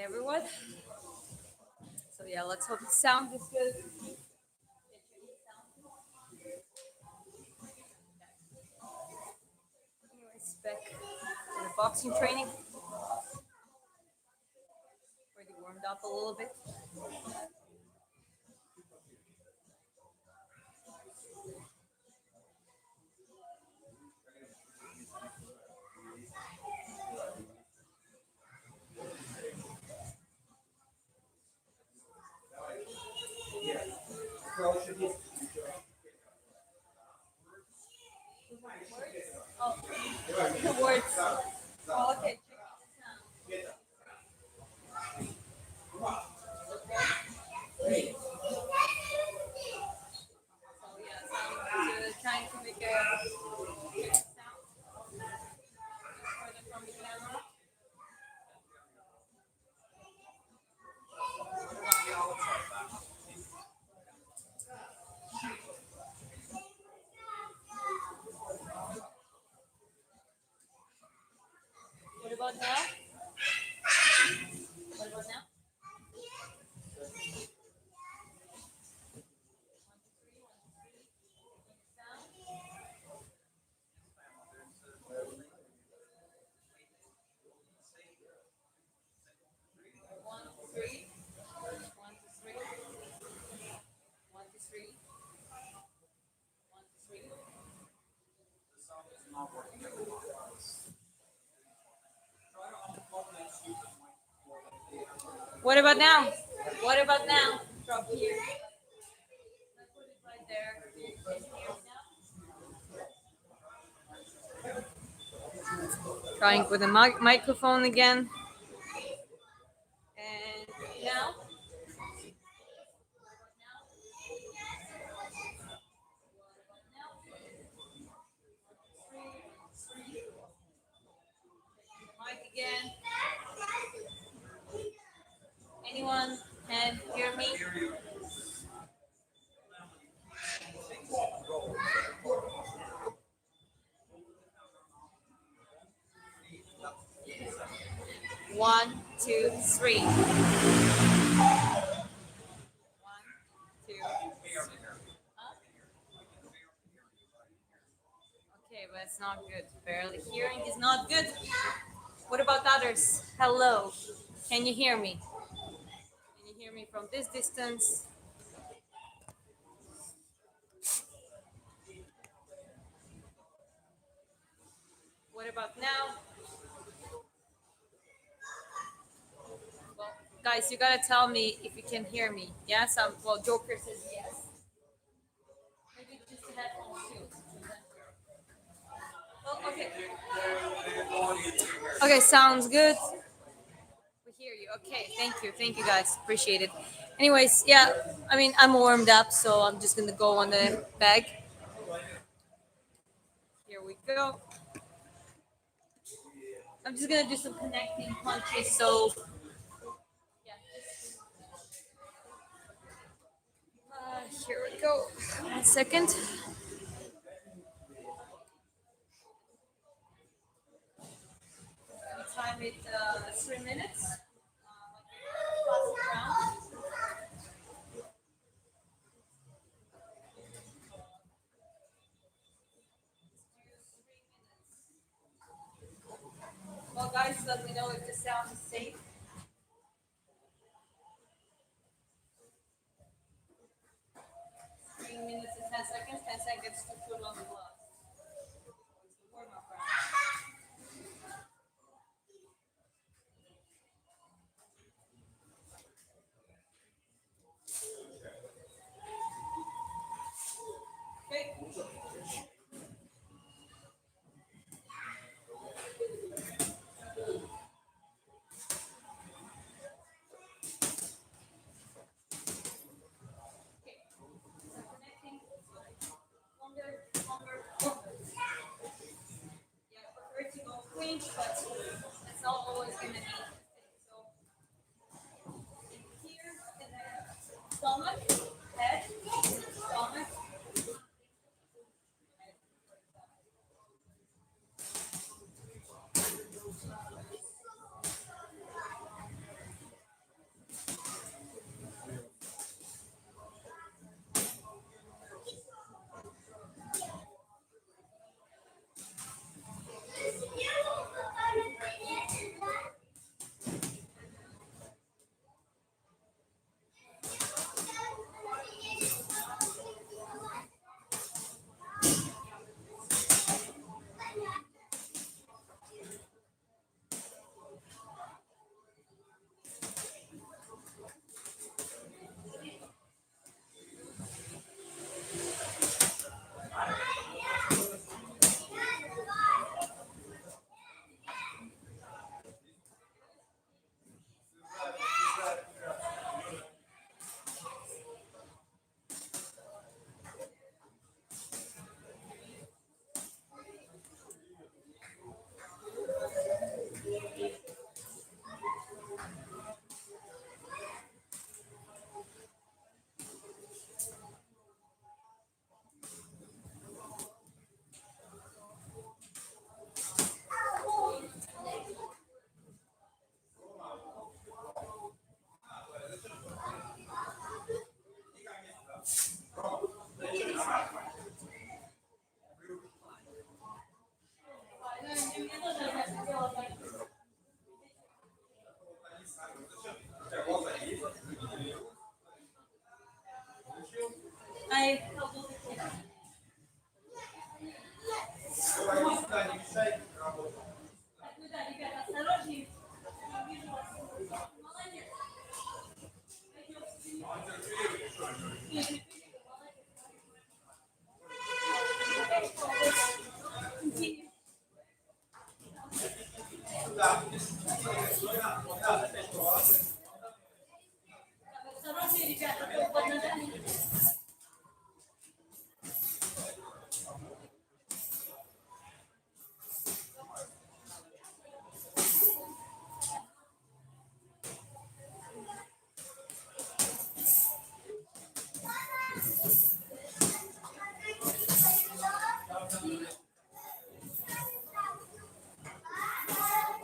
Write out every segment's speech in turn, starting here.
Everyone. So yeah, let's hope the sound is good. Anyways, back to the boxing training. Already warmed up a little bit. Oh, the words. Oh, okay. So yeah, trying to make a sound further from the camera. What about now? What about now? One, two, three. One, two, three. One, two, three. One, two, three. What about now? What about now? Drop here. I put it right there. Can you hear me now? Trying with the microphone again. And now? Mic again. Anyone can hear me? One, two, three. One, two. Huh? Okay, but it's not good. Barely hearing is not good. What about others? Hello. Can you hear me? Can you hear me from this distance? What about now? Well, guys, you gotta tell me if you can hear me. Yes, well, Joker says yes. Maybe just the headphones too. Oh, okay. Okay, sounds good. We hear you. Okay, thank you, guys. Appreciate it. Anyways, yeah, I mean, I'm warmed up, so I'm just gonna go on the bag. Here we go. I'm just gonna do some connecting punches. So, yeah, here we go. 1 second. Time it 3 minutes. Pass it around. Well, guys, let me know if the sound is safe. 3 minutes and 10 seconds. 10 seconds to put on the gloves. Warm up round. Okay. So connecting. Longer, longer, longer. Yeah, I prefer to go clinch, but it's not always going to be the thing. So here, and then stomach, head, stomach.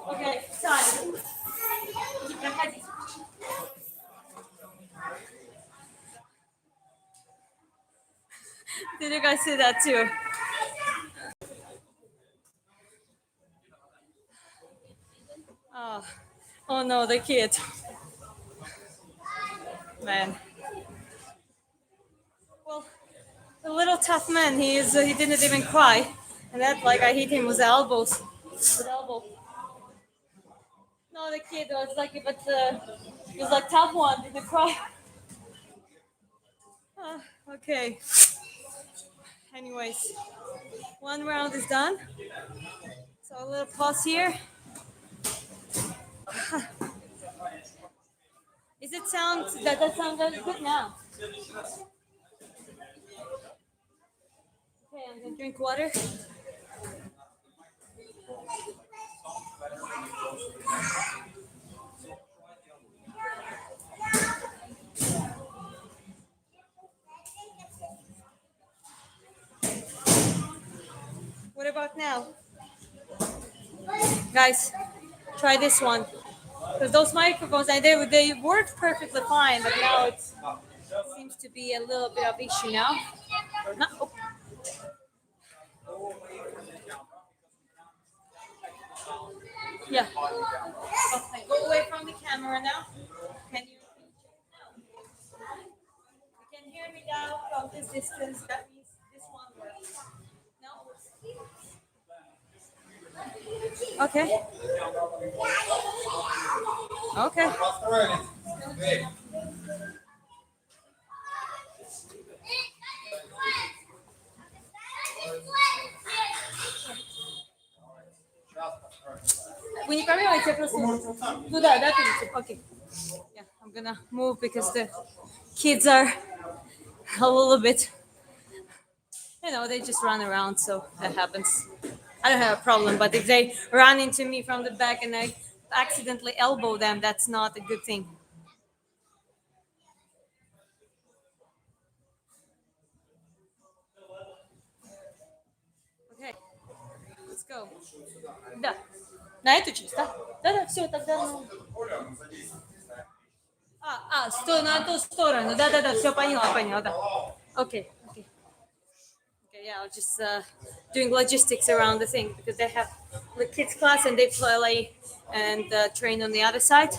Okay, sorry. Did you guys see that too? Oh, oh no, the kid. Man. Well, the little tough man, he didn't even cry. And that, like, I hit him with the elbows. With elbow. No, the kid was like, but he was like tough one, didn't cry. Okay. Anyways, one round is done. So a little pause here. Is it sound that sound very good now? Okay, I'm gonna drink water. What about now? Guys, try this one. Because those microphones, they work perfectly fine, but now it seems to be a little bit of issue now. No, oh, yeah. Okay, go away from the camera now. Can you? You can hear me now from this distance. That means this one works. No. Okay. Okay. Вы не поймете, я просто туда, да, перейти? Окей. Yeah, I'm gonna move because the kids are a little bit, they just run around, so that happens. I don't have a problem, but if they run into me from the back and I accidentally elbow them, that's not a good thing. Okay, let's go. Да. На эту часть, да? Да, все, тогда. На ту сторону. Да, все поняла, да. Okay, okay. Okay, yeah, I'll just doing logistics around the thing because they have the kids class and they play and train on the other side.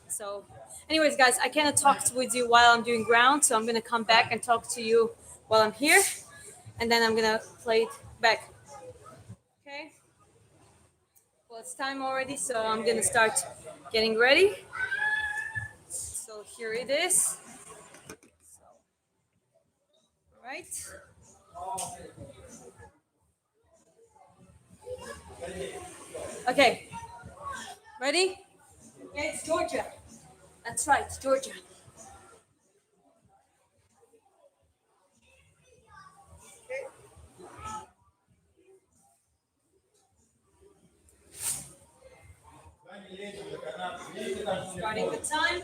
So, anyways, guys, I cannot talk with you while I'm doing ground, so I'm gonna come back and talk to you while I'm here, and then I'm gonna play it back. Okay. Well, it's time already, so I'm gonna start getting ready. So here it is. Right. Okay. Ready? Yeah, it's Georgia. That's right, Georgia. Starting the time.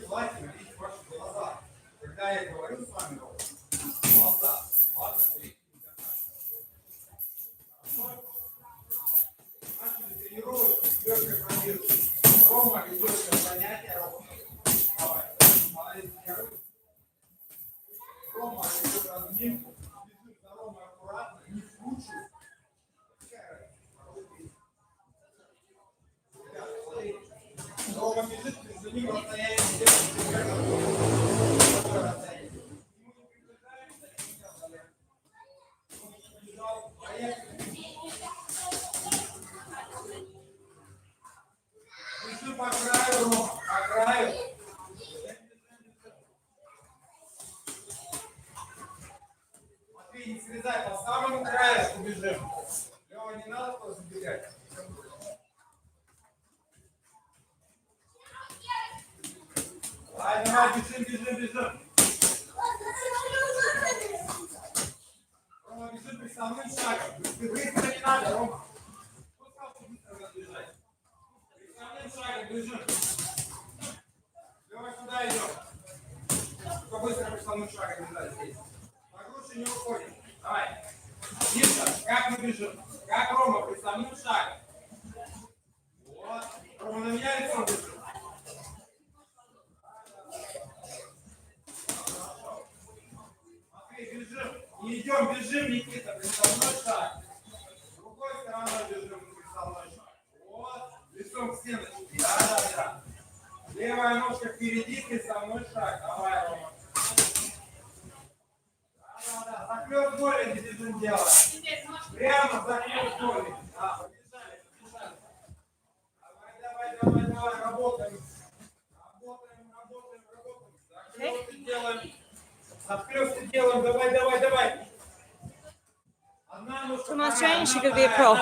желательно видеть ваши глаза. Когда я говорю с вами, глаза. Ладно, начали тренировочку, легкой пробежки. Рома ведет занятия, Рома. Давай. Молодец, первый. Рома ведет разминку. Бежит за Ромой аккуратно, не вкручивай. Рома бежит, за ним расстояние бежи по краю, Рома, по краю. Матвей, не срезай, по самому краю бежим. Лёва, не надо просто бегать. Давай, бежим. Рома, бежим приставным шагом. Быстро не надо, Рома. Быстро надо бежать. Приставным шагом бежим. Лёва, сюда идем. Только быстро приставным шагом бежать здесь. Так лучше не уходим. Давай. Миша, как мы бежим? Как Рома, приставным шагом. Вот. Рома, на меня лицом бежим. Бежим. Не идем, бежим, Никита, приставной шаг. Другой стороной бежим, приставной шаг. Вот, лицом к стеночке. Да. Левая ножка впереди, приставной шаг. Давай, Рома. Да. Захлёст голени бежим делаем. Прямо захлёст голени. Да, побежали. Давай, работаем. Захлёсты делаем. Захлёсты делаем, давай. From Australia, she could be a pro.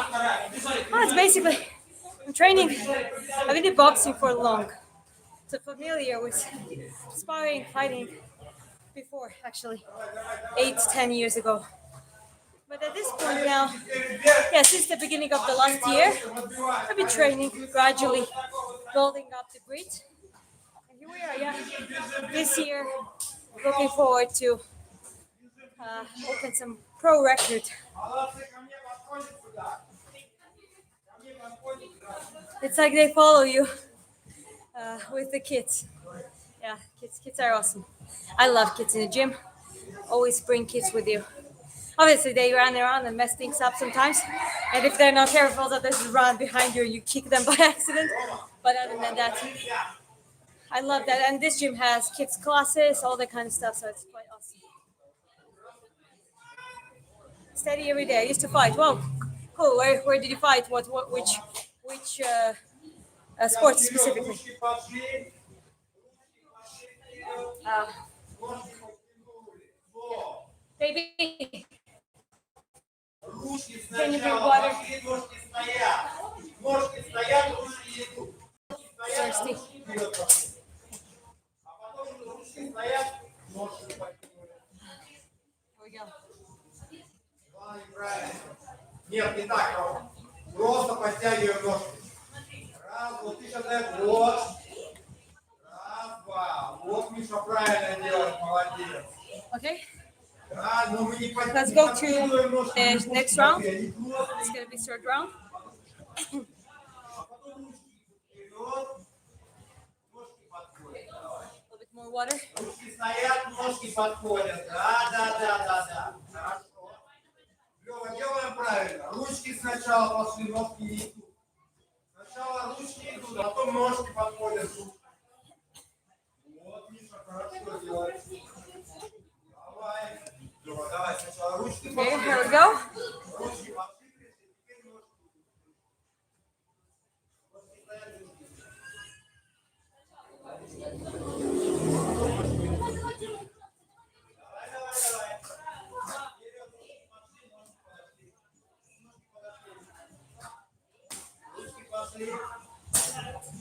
It's basically, I'm training. I've been in boxing for long, so familiar with sparring, fighting before, actually, 8-10 years ago. But at this point now, since the beginning of the last year, I've been training, gradually building up the grit. And here we are, this year, looking forward to open some pro record. It's like they follow you with the kids. Yeah, kids are awesome. I love kids in the gym. Always bring kids with you. Obviously, they run around and mess things up sometimes. And if they're not careful, they'll just run behind you and you kick them by accident. But other than that, I love that. And this gym has kids classes, all that kind of stuff. So it's quite awesome. Steady every day. I used to fight. Wow, cool. Where did you fight? Which sport specifically? Baby, can you drink water? Thirsty. Here we go. Нет, не так, Рома. Просто подтягиваем ножки. Раз, вот ты сейчас дай, вот. Раз, два. Вот, Миша, правильно делает, молодец. Okay. Да, но мы не Let's go to the next round. It's going to be third round. A little bit more water. Ручки стоят, ножки подходят. Да. Хорошо. Лёва, делаем правильно. Ручки сначала пошли, ножки не идут. Сначала ручки идут, а потом ножки подходят. Вот, Миша, хорошо делает. Давай. Лёва, давай сначала ручки пошли. Okay, here we go. Ручки пошли, теперь ножки.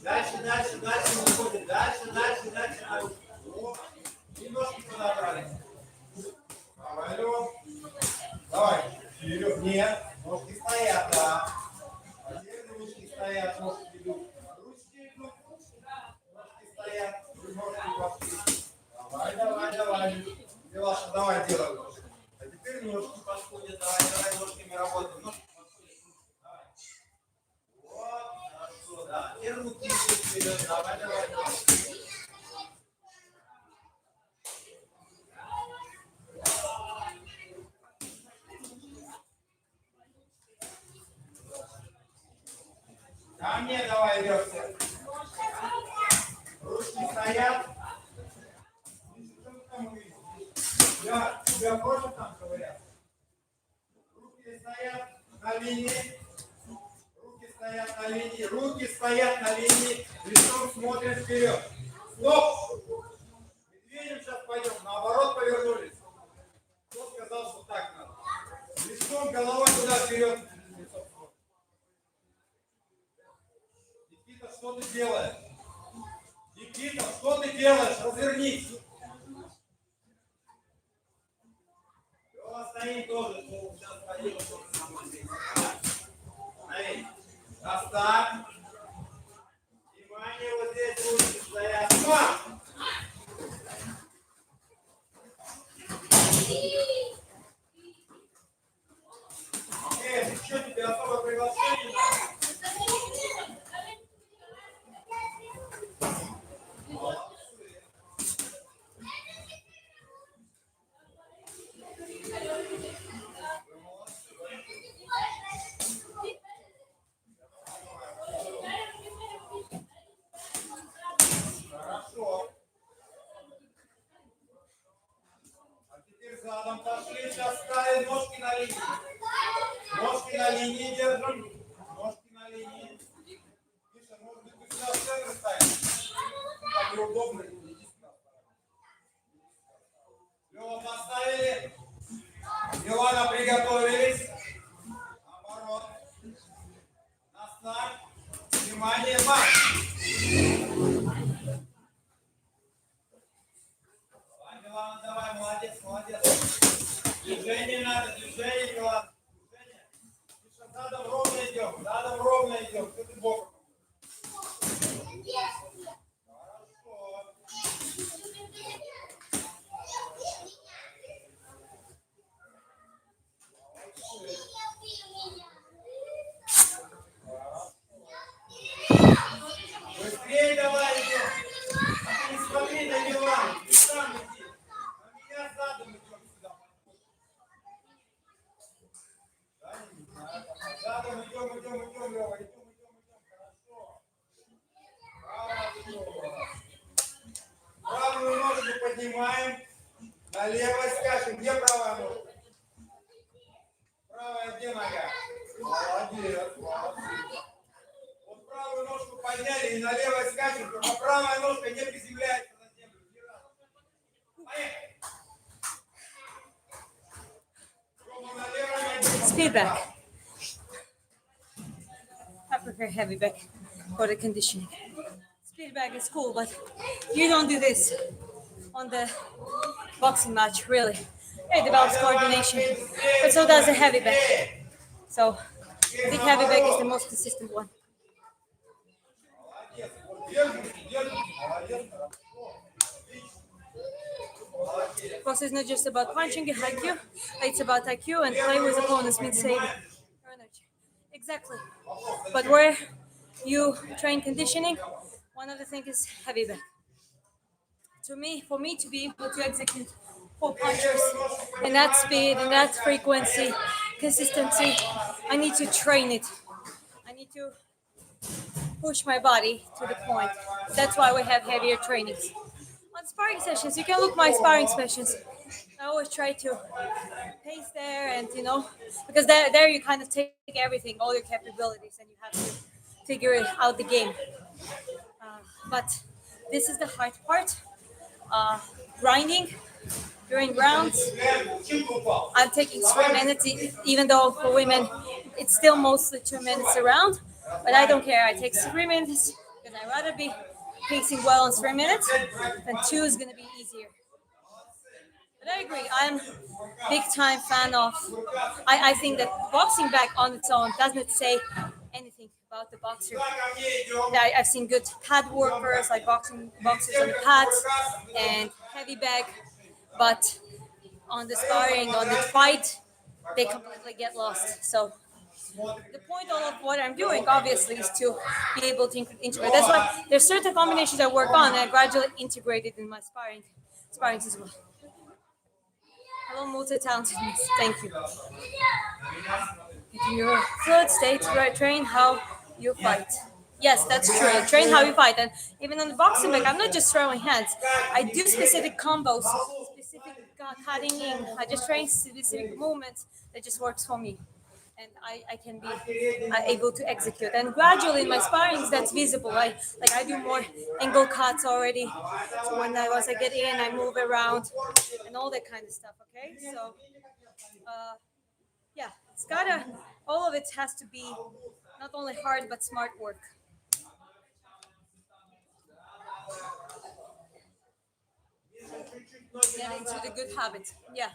Дальше выходим. Дальше. Милаша, давай делай. А теперь ножки подходят. Давай ножками работаем. Ножки подходят. Давай. Вот, хорошо, да. И руки вперед. Давай. Ко мне давай, Лёша. Ручки стоят. Я тебя против там говорят. Руки стоят на линии. Руки стоят на линии. Руки стоят на линии. Лицом смотрят вперед. Стоп! Медведем сейчас пойдем. Наоборот повернулись. Кто сказал, что так надо? Лицом, головой туда вперед. Никита, что ты делаешь? Никита, что ты делаешь? Развернись. Стоим тоже. Сейчас пойдем. Смотри. Оставь. Внимание, вот здесь ручки стоят. Ты что, тебе особо приглашение надо? Хорошо. А теперь задом пошли. Сейчас ставим ножки на линии. Ножки на линии держим. Ножки на линии. Миша, может быть, ты сюда в центр ставишь? Так неудобно. Лёва, поставили. Милана, приготовились. Наоборот. Наставь. Внимание, марш. Давай, Милана, давай, молодец, молодец. Движение надо, движение, Милана. Движение. Миша, задом ровно идем, задом ровно идем. Что ты боком? Хорошо. Быстрее давай идем. Ты не смотри на Милану, ты сам иди. На меня задом идем сюда. Да, не знаю. Задом идем, Лёва, идем. Хорошо. Хорошо. Правую ножку поднимаем. Налево скачем. Где правая ножка? Правая где нога? Молодец, молодцы. Вот правую ножку подняли и налево скачем, только правая ножка не приземляется на землю. Ни разу. Поехали. Рома, налево ноги. Speed back. I prefer heavy back for the conditioning. Speed back is cool, but you don't do this on the boxing match, really. It develops coordination, but so does the heavy back. So I think heavy back is the most consistent one. Молодец. Вот держи. Молодец, хорошо. Молодец. Box is not just about punching your IQ, it's about IQ and play with opponents means saving your energy. Exactly. But where you train conditioning, one of the things is heavy back. For me to be able to execute full punches in that speed, in that frequency, consistency, I need to train it. I need to push my body to the point. That's why we have heavier trainings. On sparring sessions, you can look my sparring sessions. I always try to pace there and, because there you kind of take everything, all your capabilities, and you have to figure out the game. But this is the hard part. Grinding during rounds. I'm taking 3 minutes, even though for women it's still mostly 2 minutes a round. But I don't care. I take 3 minutes because I'd rather be pacing well in 3 minutes than 2 is going to be easier. But I agree. I'm big time fan of. I think that boxing back on its own doesn't say anything about the boxer. I've seen good pad workers like boxers on the pads and heavy bag, but on the sparring, on the fight, they completely get lost. So the point of what I'm doing, obviously, is to be able to integrate. That's why there's certain combinations I work on and I gradually integrate it in my sparrings as well. Hello, multi-talentedness. Thank you. In your fluid state, right? Train how you fight. Yes, that's true. Train how you fight, and even on the boxing bag, I'm not just throwing hands. I do specific combos, specific cutting in. I just train specific movements that just works for me, and I can be able to execute. And gradually in my sparrings, that's visible. I do more angle cuts already. So when I get in, I move around, and all that kind of stuff. Okay, so. Yeah, it's gotta, all of it has to be not only hard but smart work. Get into the good habit. Yeah.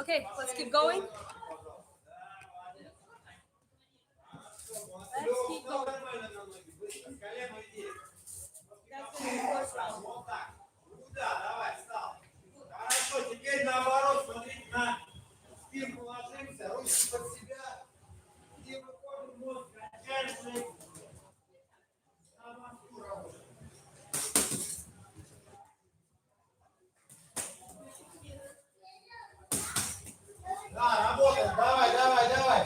Okay, let's keep going. Let's keep going. That's the first round. Давай, встал. Хорошо, теперь наоборот, смотрите на спинку ложимся, руки под себя и выходим мозг, качаем шею. На мозгу работаем. Да, работаем, давай.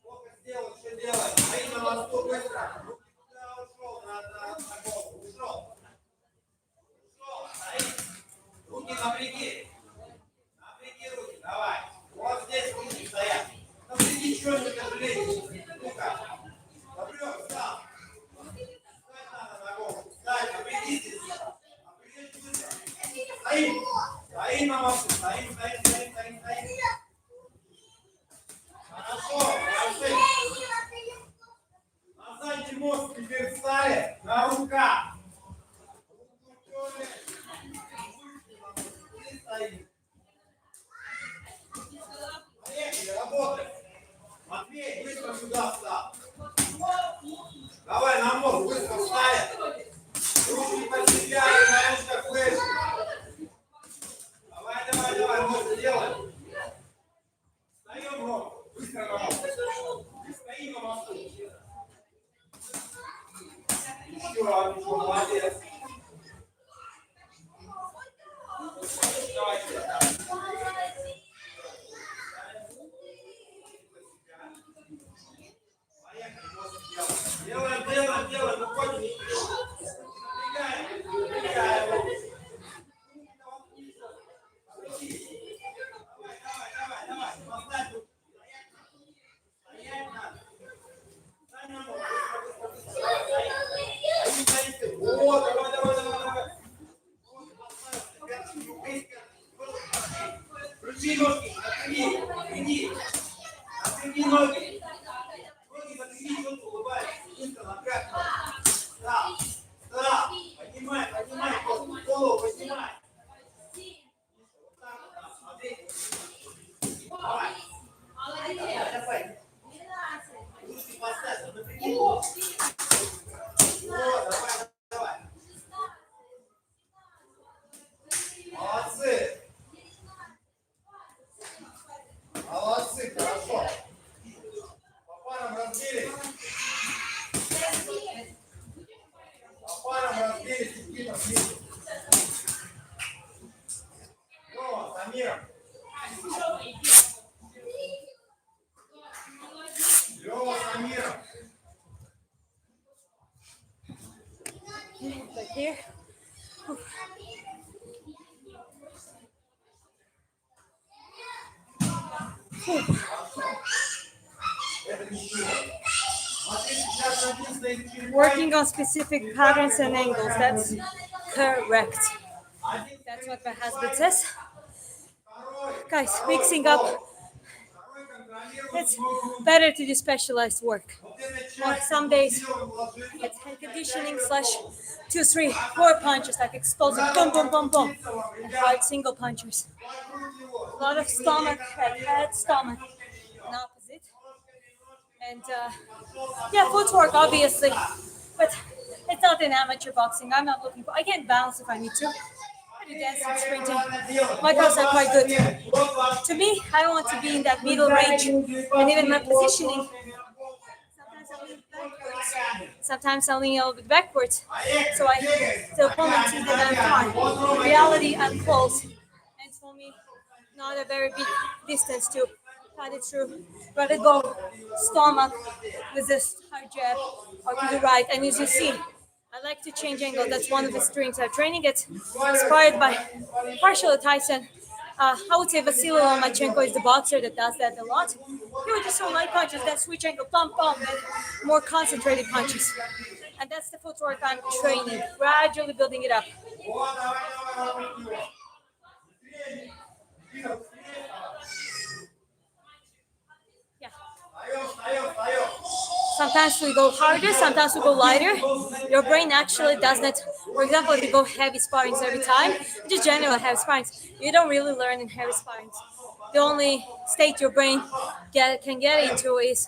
Сколько сделал, что делай. Стои на мосту быстро. Руки туда ушел, на голову, ушел. Стоит. Руки напряги. Напряги руки, давай. Вот здесь руки стоят. Напряги что-нибудь, тяжелее. Ну-ка. Напряг, встал. Встать надо на голову. Встать, напрягитесь. Напрягитесь быстро. Стоим. Стоим на мосту. Стоим. Хорошо, хорошо. На задний мост теперь встали. На руках. Поехали, работаем. Матвей, быстро сюда встал. Давай на мозг, быстро встали. Руки под себя и на ручках флешки. Давай, мозг делаем. Встаем, Ром, быстро на мозг. Стоим на мосту. Еще, молодец. Делаем, выходим. Напрягаем. Давай. Поставь руки. Стоять надо. Встань на ногу. Быстро. Вот, давай. Включи ножки, напряги ноги. Ноги напряги, вот улыбайся. Быстро напряг. Стал. Поднимай, голову поднимай. Вот так вот, да, смотри. Давай. Ручки поставь, напряги. Вот, давай. Молодцы, хорошо. По парам разбились. Никита, вниз. Лёва, Самир. Лёва, Самир. Like here. Working on specific patterns and angles. That's correct. That's what my husband says. Guys, mixing up. It's better to do specialized work. Or some days it's hand conditioning / 2, 3, 4 punches, like explosive, boom, boom, boom, boom, and 5 single punches. A lot of stomach, like head, stomach, and opposite. And yeah, footwork obviously, but it's not in amateur boxing. I'm not looking for. I can bounce if I need to. I do dancing, sprinting. My girls are quite good. To me, I want to be in that middle range, and even my positioning. Sometimes I'm leaning a little bit backwards, so the opponent sees that I'm far. In reality, I'm close, and for me, not a very big distance to cut it through. Rather go stomach with this hard jab or to the right, and as you see, I like to change angle. That's one of the strengths I'm training. It's inspired by partially Tyson. I would say Vasily Lomachenko is the boxer that does that a lot. He would just throw light punches, then switch angle, pump, then more concentrated punches. And that's the footwork I'm training, gradually building it up. Yeah. Sometimes we go harder, sometimes we go lighter. Your brain actually does not. For example, if you go heavy sparrings every time, just general heavy sparrings, you don't really learn in heavy sparrings. The only state your brain can get into is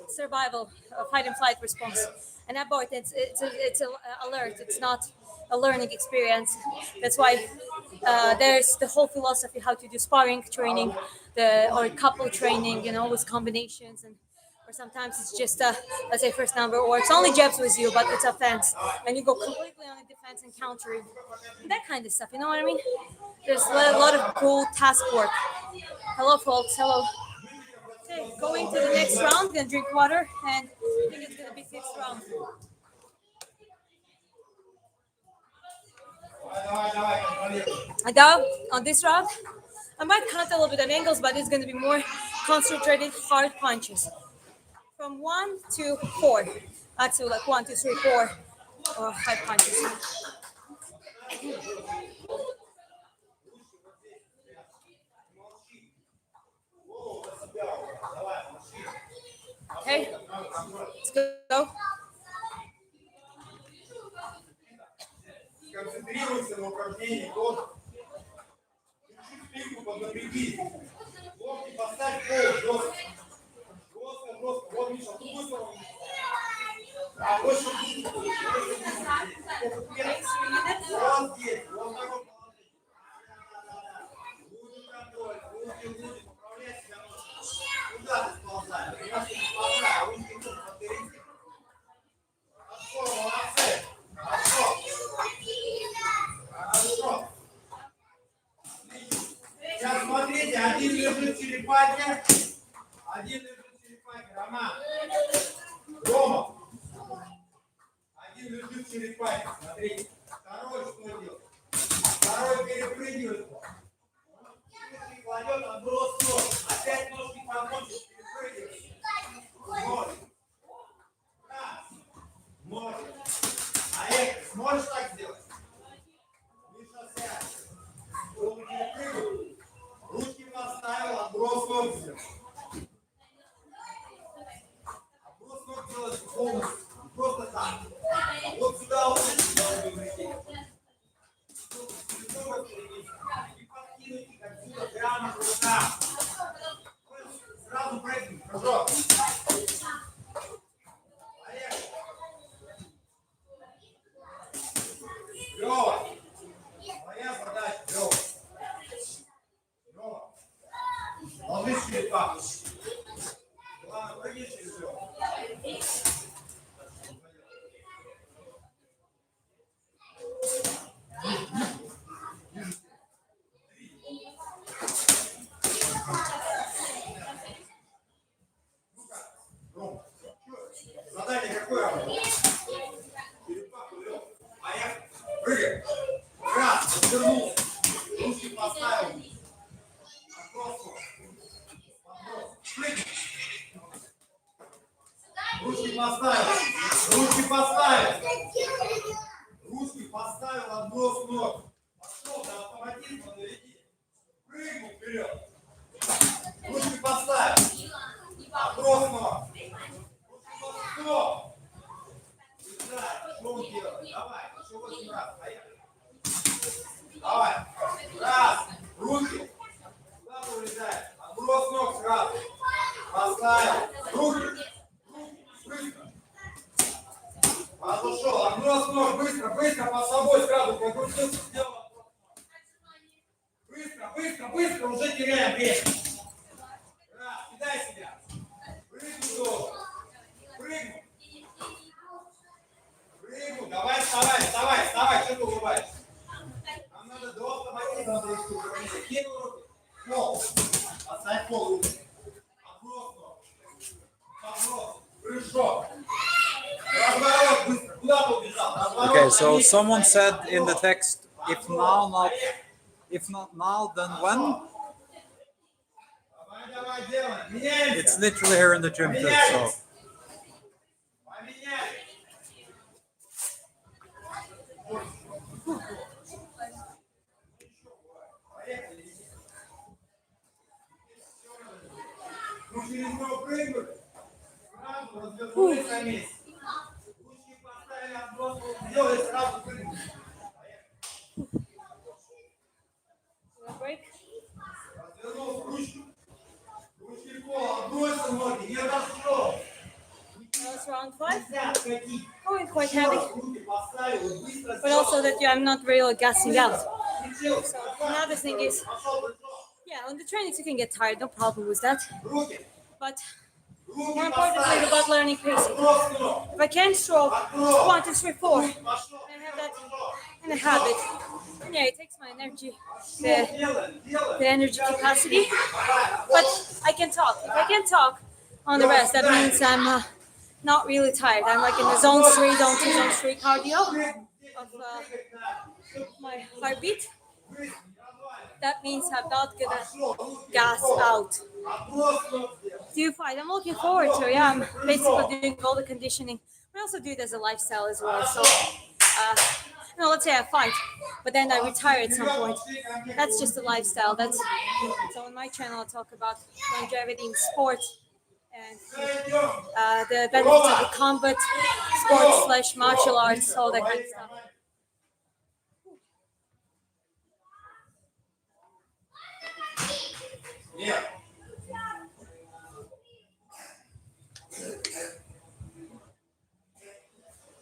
survival, fight and flight response. And that part, it's alert. It's not a learning experience. That's why there's the whole philosophy how to do sparring training, or couple training, with combinations or sometimes it's just let's say first number, or it's only jabs with you, but it's offense, and you go completely on the defense and countering, that kind of stuff. You know what I mean? There's a lot of cool task work. Hello, folks. Hello. Okay, going to the next round. Gonna drink water, and I think it's gonna be fifth round. And now on this round, I might cut a little bit of angles, but it's gonna be more concentrated, hard punches. From 1 to 4. Actually, like 1, 2, 3, 4, or 5 punches. Okay, let's go. Концентрируйся на упражнении. Спинку поднапряги. Локти поставь пол жестко. Жестко. Вот, Миша, тут быстро. А больше. Вот здесь. Вот так вот. Будет контроль. Руки. Поправляй себя. Куда ты сползаешь? Я не сползаю. Руки тут подберите. Хорошо, молодцы. Хорошо. Сейчас смотрите, один лежит в черепахе, Рома. Один лежит в черепахе, смотрите. Второй что делает? Второй перепрыгивает. Ножки кладет, отброс ног. Опять ножки подносит, перепрыгивает. Ножки. Раз. Ножки. Поехали. Сможешь так сделать? Миша, сядь. Руки поставил, отброс ног сделал. Отброс ног делать полностью. Просто так. Вот сюда вот должны прийти. И подкинуть их отсюда прямо к рукам. Сразу прыгнуть. Хорошо. Поехали. Лёва. Моя задача, Лёва. Лёва. Ложись через папу. Ладно, прыгни через Лёву. Ну-ка, задание какое? Через папу, Лёва. Поехали. Прыгай. Раз, вернулся. Руки поставил. Отброс. Прыгай. Ручки поставил. Ручки поставил. Ручки поставил, отброс ног. Пошел до автоматизма, доведи. Прыгнул вперед. Ручки поставил. Отброс ног. Ручки поставил. Что он делает? Давай, еще 8 раз. Поехали. Давай. Раз. Руки. Куда ты улетаешь? Отброс ног сразу. Поставил. Руки. Быстро. Отошел. Отброс ног. Быстро. Под собой сразу. Покрутился. Сделал. быстро, уже теряем время. Раз, кидай себя. Прыгну долго. Прыгну. Прыгну. Давай, вставай, вставай, вставай. Что ты улыбаешься? Нам надо до автоматизма довести упражнение. Кинул руки. Пол. Оставь пол руки. Отброс ног. Подброс. Прыжок. Разворот быстро. Куда ты убежал? Разворот. Okay, so someone said in the text, if not now, then when? Давай, давай, делаем. Меняемся. It's literally here in the gym too, so. Поменяли. Поехали. Ну, через него прыгнуть. Сразу развернулись на месте. Ручки поставили, отброс, сделали, сразу прыгнуть. Break. Развернулся, ручки. Ручки в пол, отбросил ноги, не отошел. That was round 5. Нельзя отходить. Going quite heavy, Руки поставил, быстро but also that I'm not really gassing out. сделал. So another thing is, Пошел, прыжок. yeah, on the trainings you can get tired, no problem with that. Руки. But Руки more importantly, поставил. about learning pacing. Отброс ног. If I can't throw 1, 2, 3, 4, Пошел. I have that in a habit. And yeah, it takes my energy, the Делаем, делаем. energy capacity. But I can talk. If I can talk on the rest, that means I'm not really tired. I'm like in the zone 3, zone 2, zone 3 cardio of my heartbeat. That means I'm not gonna gas out. Do fight. I'm looking forward to it. Yeah, I'm basically doing all the conditioning. We also do it as a lifestyle as well. So, let's say I fight, but then I retire at some point. That's just a lifestyle. So on my channel I talk about longevity in sports and the benefits of the combat sports / martial arts, all that kind of stuff. Нет.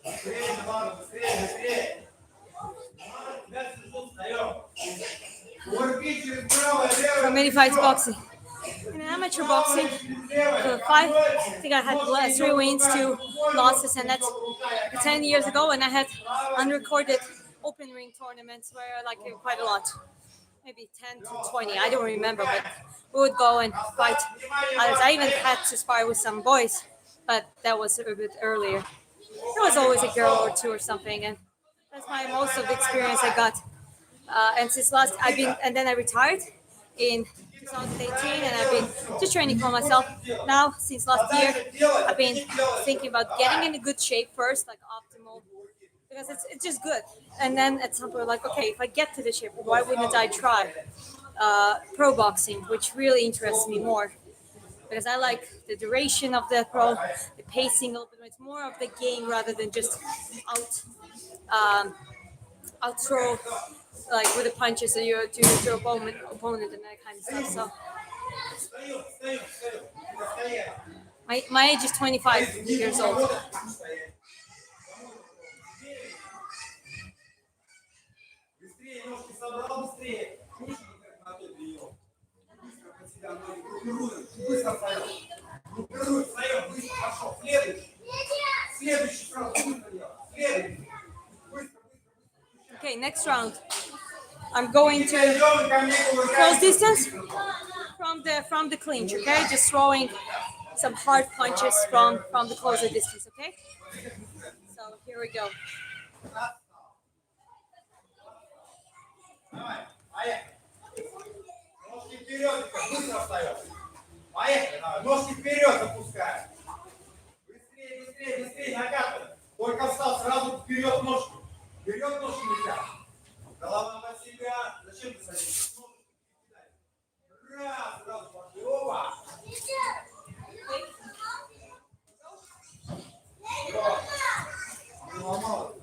Быстрее, ладно, быстрее, быстрее. Тебя ждут, встаем. Кувырки через правое, левое. For many fights boxing. In amateur boxing, for 5, I think I had 3 wins, 2 losses, and that's 10 years ago when I had unrecorded open ring tournaments where I like quite a lot. Maybe 10 to 20, I don't remember, but we would go and fight others. I even had to spar with some boys, but that was a bit earlier. There was always a girl or two or something, and that's most of the experience I got. And since and then I retired in 2018, and I've been just training for myself. Now, since last year, I've been thinking about getting into good shape first, like optimal, because it's just good. And then at some point, like, okay, if I get to the shape, why wouldn't I try pro boxing, which really interests me more? Because I like the duration of the pro, the pacing a little bit. It's more of the game rather than just out throw, like with the punches that you do to your opponent and that kind of stuff. So my age is 25 years old. Быстрее, ножки собрал, быстрее. Ручки как на той прием. Быстро под себя ноги группируем. Быстро встаем. Группируем, встаем, быстро пошел. Следующий. Следующий сразу быстро делаем. Следующий. Быстро. Okay, next round. I'm going to close distance from the clinch. Okay, just throwing some hard punches from the closer distance. Okay. So here we go. Давай, поехали. Ножки вперед, быстро встаем. Поехали, давай. Ножки вперед опускаем. Быстрее, быстрее, быстрее, накатывай. Только встал, сразу вперед ножки. Вперед ножки летят. Голова под себя. Зачем ты садишься? Раз, сразу пошли. Опа. Ломалось.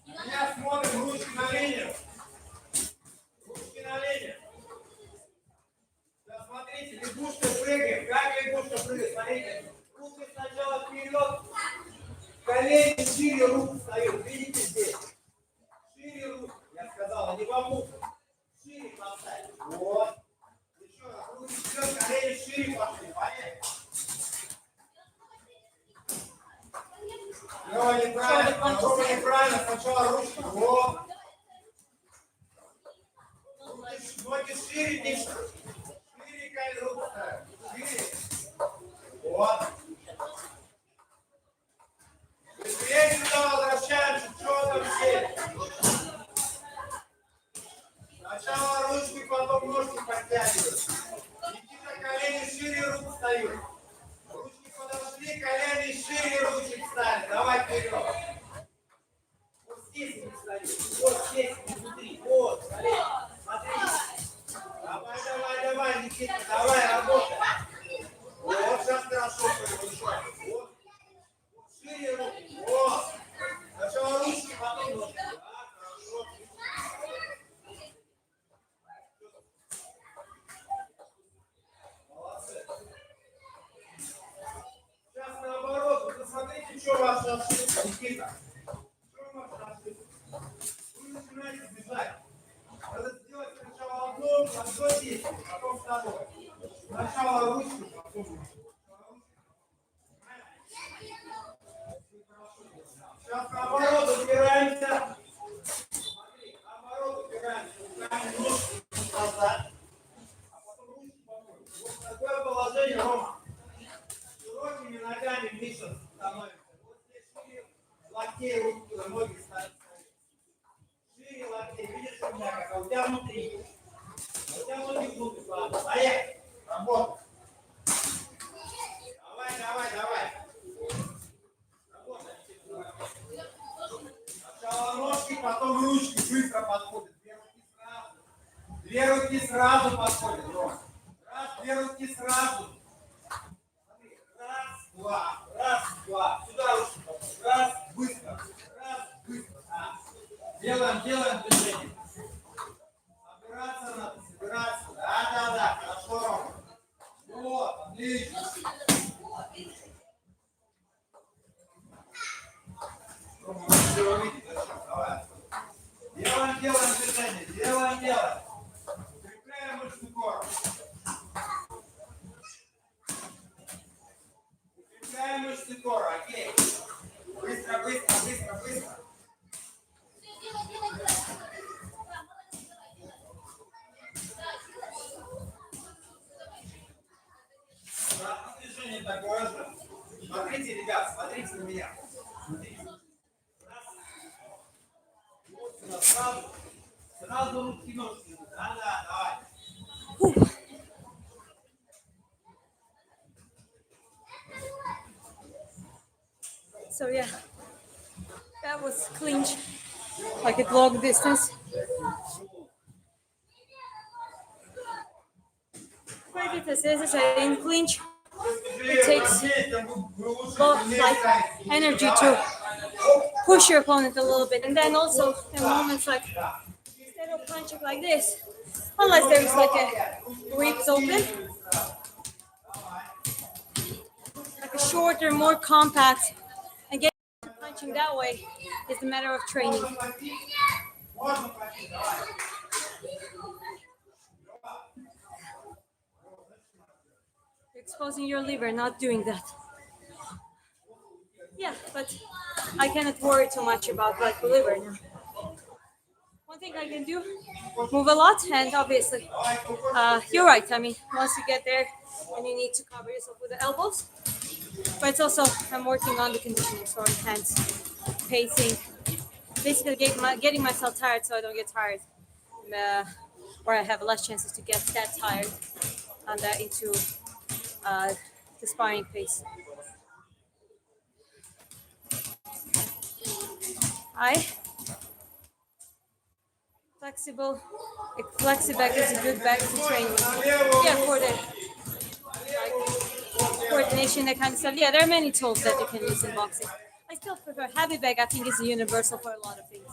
Меня смотрим, ручки на линию. Ручки на линию. Да, смотрите, лягушки Смотрите, руки сначала вперед, колени шире рук встают. Видите здесь? Шире руки, я сказал, не помогу. Шире поставь. Вот. Еще раз, руки вперед, колени шире пошли. Понятно? Лёва, неправильно. Рука неправильно. Сначала ручки. Вот. Ноги шире, Миша. Шире колени руки ставим. Шире. Вот. Быстрее сюда возвращаемся. Что там все? Сначала ручки, потом ножки подтягивают. Никита, колени шире, руки встают. Ручки подошли, колени шире, ручки встали. Давай вперед. Вот здесь не встают. Вот здесь, внутри. Вот, колени. Смотри. Давай, давай, давай, Никита, давай, работай. Вот, сейчас хорошо пойдет. Вот. Шире руки. Вот. Сначала ручки, потом ножки. Да, хорошо. Молодцы. Сейчас наоборот. Вы посмотрите, что ваша ошибка, Никита. Что ваша ошибка? Вы начинаете бежать. Надо сделать сначала одно действие, потом второе. Сначала ручку, потом ручку. Сейчас наоборот упираемся. Смотри, наоборот упираемся. Руками ножки назад. А потом ручки помочь. Вот такое положение, Рома. Широкими ногами Миша становится. Вот здесь шире локтей, руки, ноги ставят. Шире локтей. Видишь у меня как? А у тебя внутри. А у тебя ноги внутрь. Ладно, поехали. Работай. Давай, давай, давай. Сначала ножки, потом ручки быстро подходят. Две руки сразу. Две руки сразу подходят, Рома. Раз, две руки сразу. Смотри. Раз, два. Раз, два. Сюда ручки подходят. Раз, быстро. Раз, быстро. Делаем движение. Собираться надо, собираться. Да. Хорошо, Рома. Вот, отлично. Рома, все увидеть. Давай. Делаем движение. Делаем. Укрепляем мышцы кора. Укрепляем мышцы кора. Окей. Быстро. Движение такое же. Смотрите, ребят, смотрите на меня. Смотрите. Раз. Сразу руки ножки. Да, давай. So yeah, that was clinch, like at long distance. Quite a bit, as I said, in clinch, it takes both like energy to push your opponent a little bit, and then also in moments like instead of punching like this, unless there's like a ribs open, like a shorter, more compact, and getting punching that way is a matter of training. You're exposing your liver, not doing that. Yeah, but I cannot worry too much about like the liver now. One thing I can do, move a lot, and obviously, you're right. I mean, once you get there, and you need to cover yourself with the elbows. But it's also, I'm working on the conditioning, so hands, pacing, basically getting myself tired so I don't get tired, or I have less chances to get that tired and into the sparring pace. Flexible, like FlexiBack is a good back to train with. Yeah, for the like, coordination, that kind of stuff. Yeah, there are many tools that you can use in boxing. I still prefer heavy bag. I think is universal for a lot of things.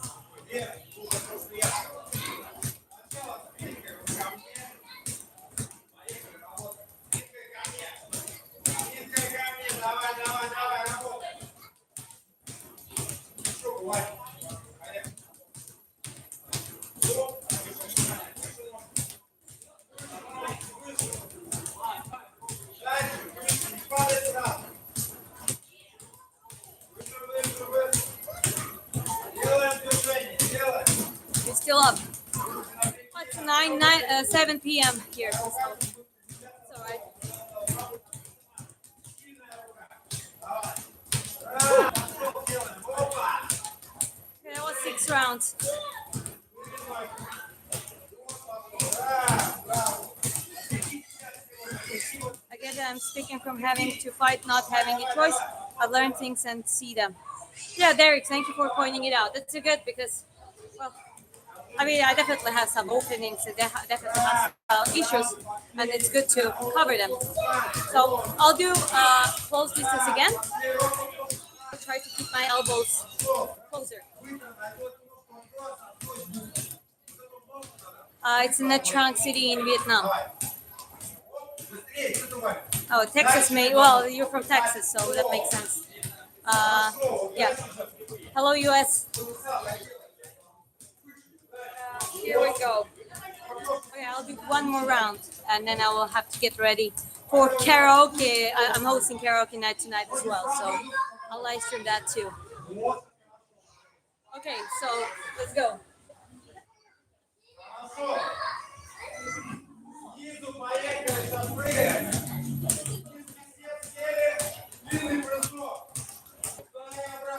7 p.m. here. So it's all right. Okay, that was 6 rounds. Again, I'm speaking from having to fight, not having a choice. I've learned things and see them. Yeah, Derek, thank you for pointing it out. That's good because, well, I mean, I definitely have some openings and definitely have issues, and it's good to cover them. So I'll do close distance again. I'll try to keep my elbows closer. It's in Nha Trang City in Vietnam. Oh, Texas made. Well, you're from Texas, so that makes sense. Yeah. Hello, US. Here we go. Okay, I'll do one more round, and then I will have to get ready for karaoke. I'm hosting karaoke night tonight as well, so I'll live stream that too. Okay, so let's go.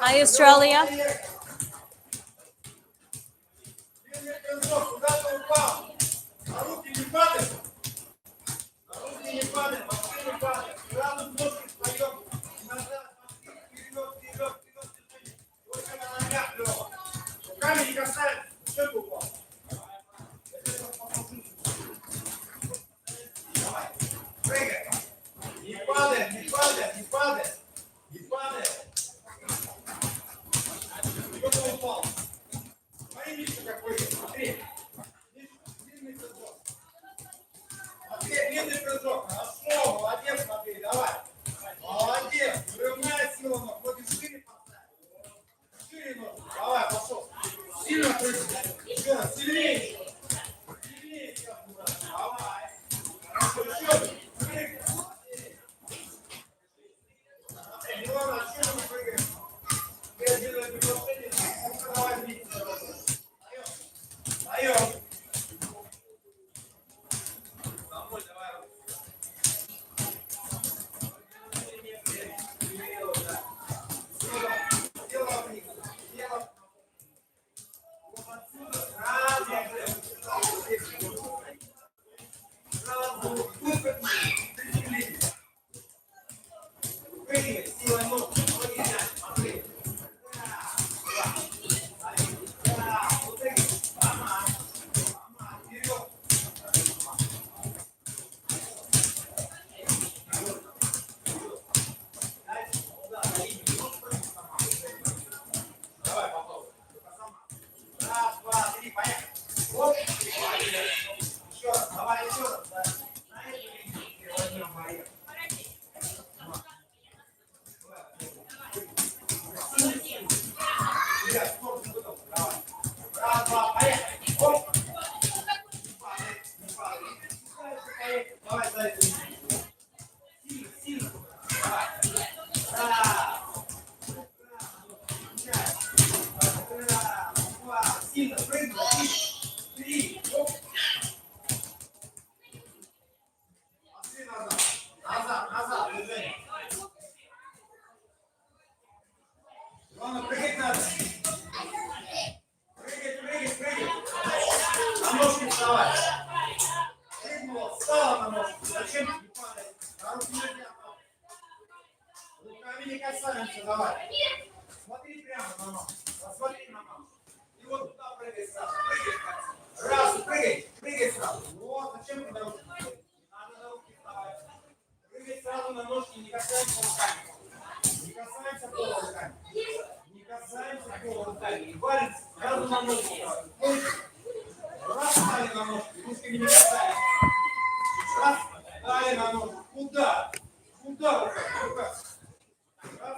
Hi, Australia.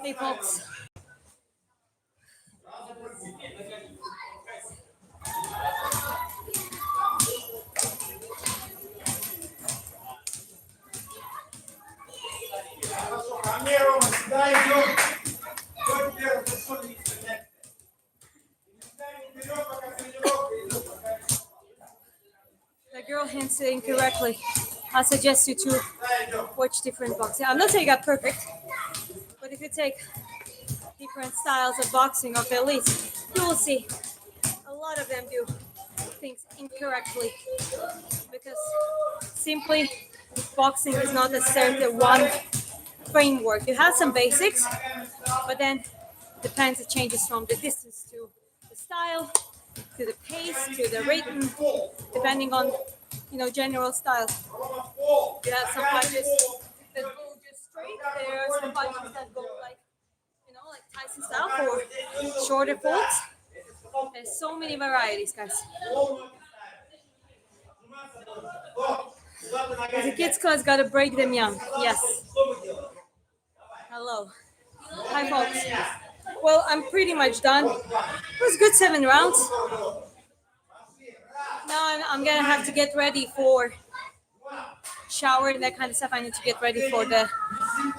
Hey, folks. The girl hands practice it incorrectly, I suggest you to watch different boxing. I'm not saying I'm perfect, but if you take different styles of boxing of at least, you will see a lot of them do things incorrectly because simply boxing is not necessarily one framework. You have some basics, but then depends. It changes from the distance to the style, to the pace, to the rhythm, depending on general style. You have some punches that go just straight. There are some punches that go like Tyson style for shorter folds. There's so many varieties, guys. The kids class gotta break them young. Yes. Hello. Hi, folks. Well, I'm pretty much done. It was good 7 rounds. Now I'm gonna have to get ready for shower and that kind of stuff. I need to get ready for the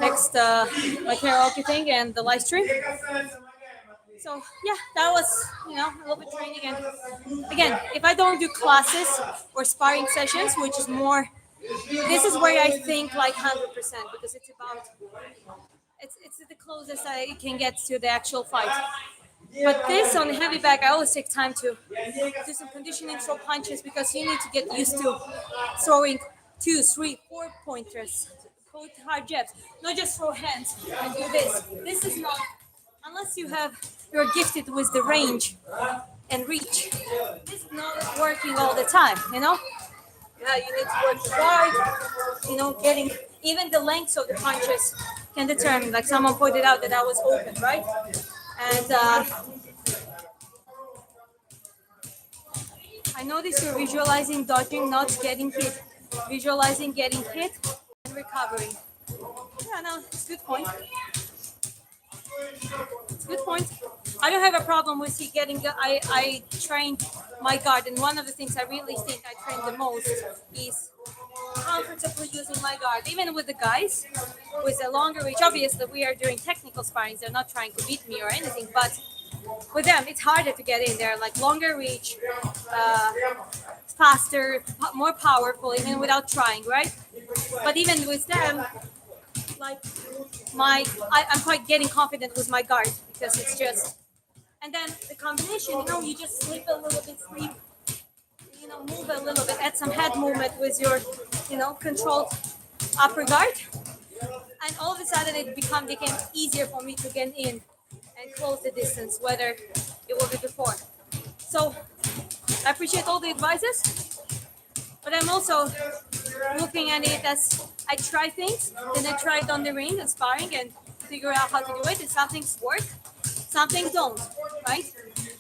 next my karaoke thing and the live stream. So yeah, that was a little bit training. And again, if I don't do classes or sparring sessions, which is more, this is where I think like 100% because it's about it's the closest I can get to the actual fight. But this on the heavy bag, I always take time to do some conditioning, throw punches because you need to get used to throwing 2, 3, 4 pointers, put hard jabs, not just throw hands and do this. This is not, unless you're gifted with the range and reach. This is not working all the time, Yeah, you need to work the guard, getting even the lengths of the punches can determine. Like someone pointed out that I was open, right? And I noticed you're visualizing dodging, not getting hit. Visualizing getting hit and recovering. Yeah, no, it's a good point. It's a good point. I don't have a problem with you getting I trained my guard, and one of the things I really think I train the most is comfortably using my guard, even with the guys with a longer reach. Obviously, we are doing technical sparring; they're not trying to beat me or anything. But with them, it's harder to get in there. Like longer reach, faster, more powerful, even without trying, right? But even with them, like I'm quite getting confident with my guard because it's just. And then the combination, you just slip a little bit, move a little bit, add some head movement with your, controlled upper guard. And all of a sudden it became easier for me to get in and close the distance, whether it will be before. So I appreciate all the advices, but I'm also looking at it as I try things, then I try it on the ring and sparring and figure out how to do it. And some things work, some things don't, right?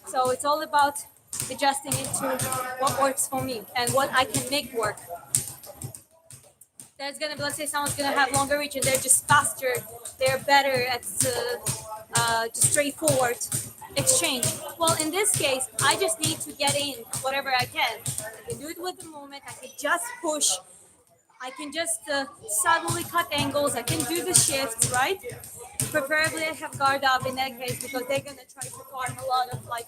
So it's all about adjusting it to what works for me and what I can make work. There's gonna be, let's say someone's gonna have longer reach and they're just faster, they're better at just straightforward exchange. Well, in this case, I just need to get in whatever I can. I can do it with the movement, I can just push, I can just suddenly cut angles, I can do the shifts, right? Preferably I have guard up in that case because they're gonna try to farm a lot of like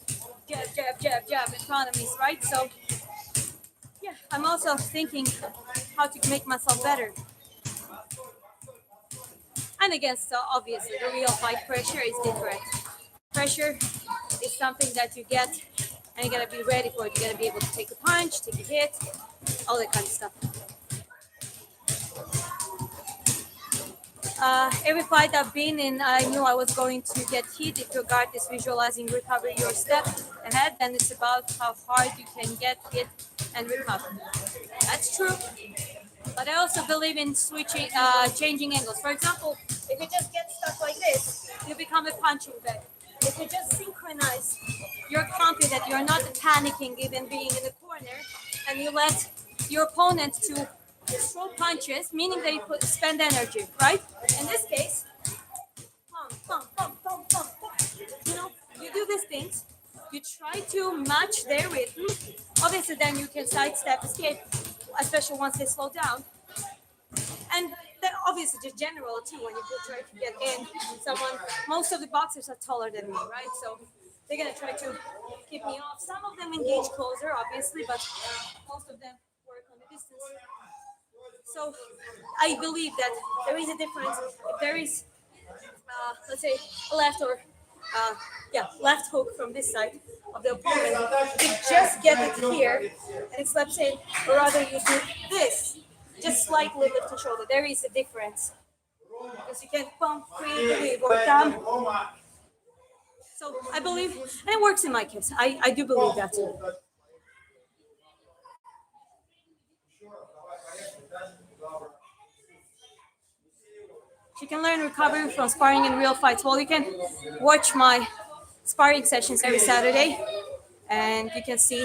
jab, jab, jab, jab in front of me, right? So yeah, I'm also thinking how to make myself better. And again, so obviously the real fight pressure is different. Pressure is something that you get and you gotta be ready for it. You gotta be able to take a punch, take a hit, all that kind of stuff. Every fight I've been in, I knew I was going to get hit. If your guard is visualizing recovery your step ahead, then it's about how hard you can get hit and recover. That's true. But I also believe in switching, changing angles. For example, if you just get stuck like this, you become a punching bag. If you just synchronize, you're confident, you're not panicking even being in the corner, and you let your opponent to throw punches, meaning that you spend energy, right? In this case, you do these things, you try to match their rhythm. Obviously, then you can sidestep, escape, especially once they slow down. And then obviously just general too, when you try to get in most of the boxers are taller than me, right? So they're gonna try to keep me off. Some of them engage closer, obviously, but most of them work on the distance. So I believe that there is a difference. If there is, let's say, a left or left hook from this side of the opponent, you just get it here and it slaps in, or rather you do this, just slightly lift the shoulder. There is a difference because you can pump free or down. So I believe, and it works in my case. I do believe that. You can learn recovery from sparring in real fights. Well, you can watch my sparring sessions every Saturday, and you can see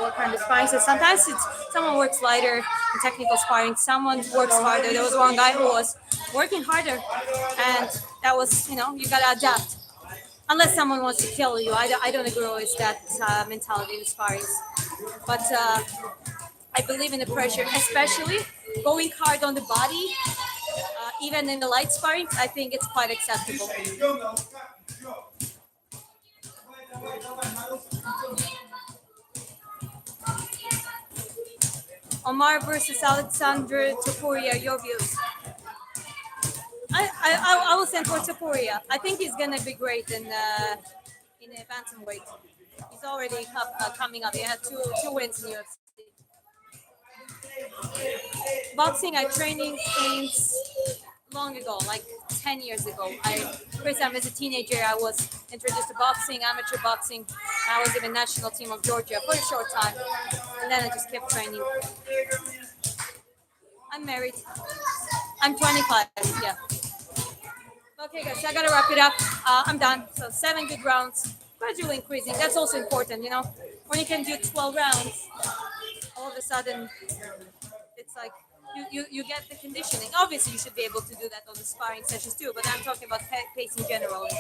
what kind of sparring. So sometimes someone works lighter in technical sparring, someone works harder. There was one guy who was working harder, and that was, you gotta adapt. Unless someone wants to kill you, I don't agree with that mentality in sparring. But I believe in the pressure, especially going hard on the body. Even in the light sparring, I think it's quite acceptable. Omar versus Alexander Topuria, your views? I will send for Topuria. I think he's gonna be great in the bantamweight. He's already coming up. He had two wins in UFC. Boxing, I training since long ago, like 10 years ago. First time as a teenager, I was introduced to boxing, amateur boxing. I was even national team of Georgia for a short time, and then I just kept training. I'm married. I'm 25. Yeah. Okay, guys, I gotta wrap it up. I'm done. So 7 good rounds, gradually increasing. That's also important, When you can do 12 rounds, all of a sudden, it's like you get the conditioning. Obviously, you should be able to do that on the sparring sessions too, but I'm talking about pacing generally.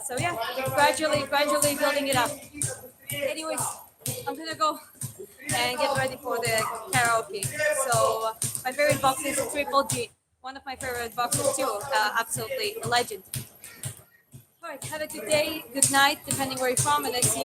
So yeah, gradually building it up. Anyways, I'm gonna go and get ready for the karaoke. So my favorite boxer is Triple G. One of my favorite boxers too. Absolutely a legend. All right, have a good day, good night, depending where you're from, and I see